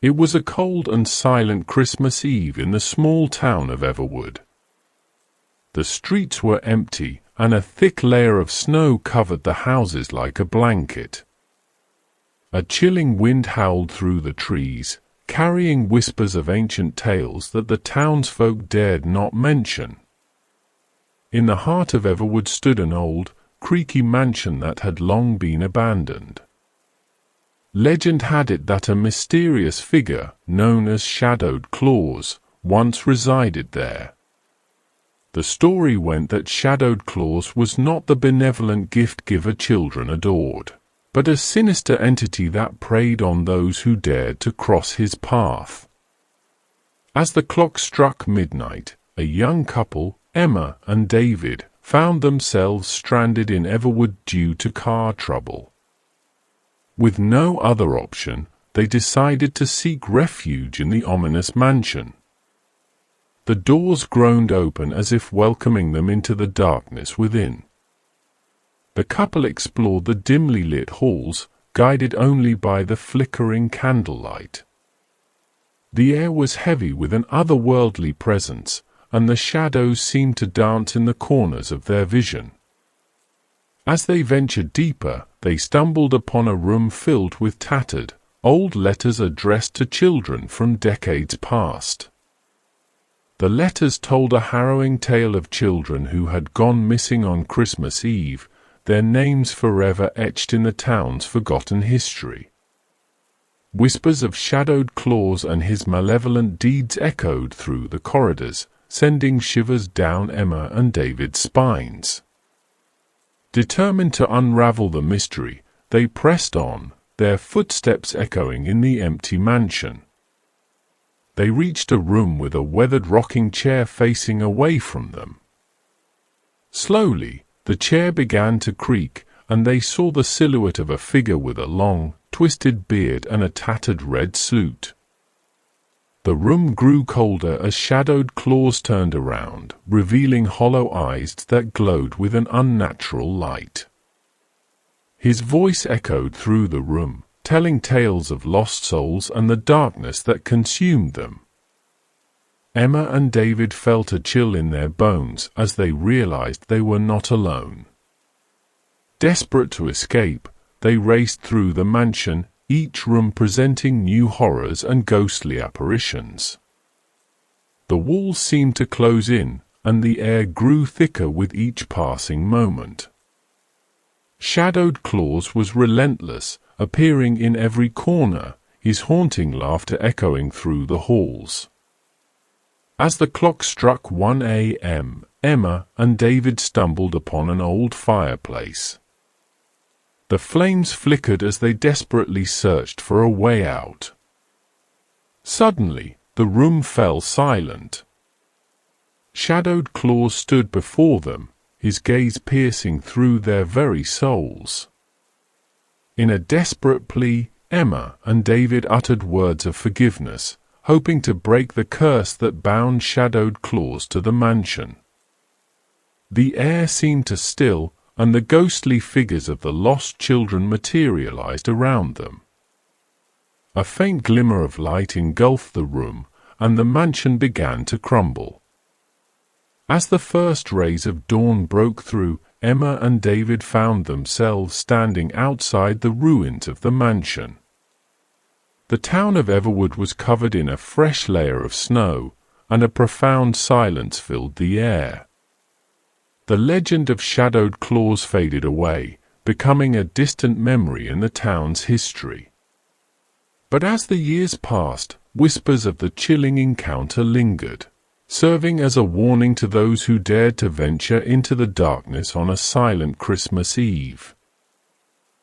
It was a cold and silent Christmas Eve in the small town of Everwood. The streets were empty, and a thick layer of snow covered the houses like a blanket. A chilling wind howled through the trees, carrying whispers of ancient tales that the townsfolk dared not mention. In the heart of Everwood stood an old, creaky mansion that had long been abandoned. Legend had it that a mysterious figure, known as Shadowed Claus, once resided there. The story went that Shadowed Claus was not the benevolent gift-giver children adored, but a sinister entity that preyed on those who dared to cross his path. As the clock struck midnight, a young couple, Emma and David, found themselves stranded in Everwood due to car trouble. With no other option, they decided to seek refuge in the ominous mansion. The doors groaned open as if welcoming them into the darkness within. The couple explored the dimly lit halls, guided only by the flickering candlelight. The air was heavy with an otherworldly presence, and the shadows seemed to dance in the corners of their vision. As they ventured deeper, they stumbled upon a room filled with tattered, old letters addressed to children from decades past. The letters told a harrowing tale of children who had gone missing on Christmas Eve, their names forever etched in the town's forgotten history. Whispers of Shadowed Claus and his malevolent deeds echoed through the corridors, sending shivers down Emma and David's spines. Determined to unravel the mystery, they pressed on, their footsteps echoing in the empty mansion. They reached a room with a weathered rocking chair facing away from them. Slowly, the chair began to creak, and they saw the silhouette of a figure with a long, twisted beard and a tattered red suit. The room grew colder as Shadowed Claus turned around, revealing hollow eyes that glowed with an unnatural light. His voice echoed through the room, telling tales of lost souls and the darkness that consumed them. Emma and David felt a chill in their bones as they realized they were not alone. Desperate to escape, they raced through the mansion, each room presenting new horrors and ghostly apparitions. The walls seemed to close in, and the air grew thicker with each passing moment. Shadowed Claus was relentless, appearing in every corner, his haunting laughter echoing through the halls. As the clock struck 1 a.m., Emma and David stumbled upon an old fireplace. The flames flickered as they desperately searched for a way out. Suddenly, the room fell silent. Shadowed Claus stood before them, his gaze piercing through their very souls. In a desperate plea, Emma and David uttered words of forgiveness, hoping to break the curse that bound Shadowed Claus to the mansion. The air seemed to still, and the ghostly figures of the lost children materialized around them. A faint glimmer of light engulfed the room, and the mansion began to crumble. As the first rays of dawn broke through, Emma and David found themselves standing outside the ruins of the mansion. The town of Everwood was covered in a fresh layer of snow, and a profound silence filled the air. The legend of Shadowed Claus faded away, becoming a distant memory in the town's history. But as the years passed, whispers of the chilling encounter lingered, serving as a warning to those who dared to venture into the darkness on a silent Christmas Eve.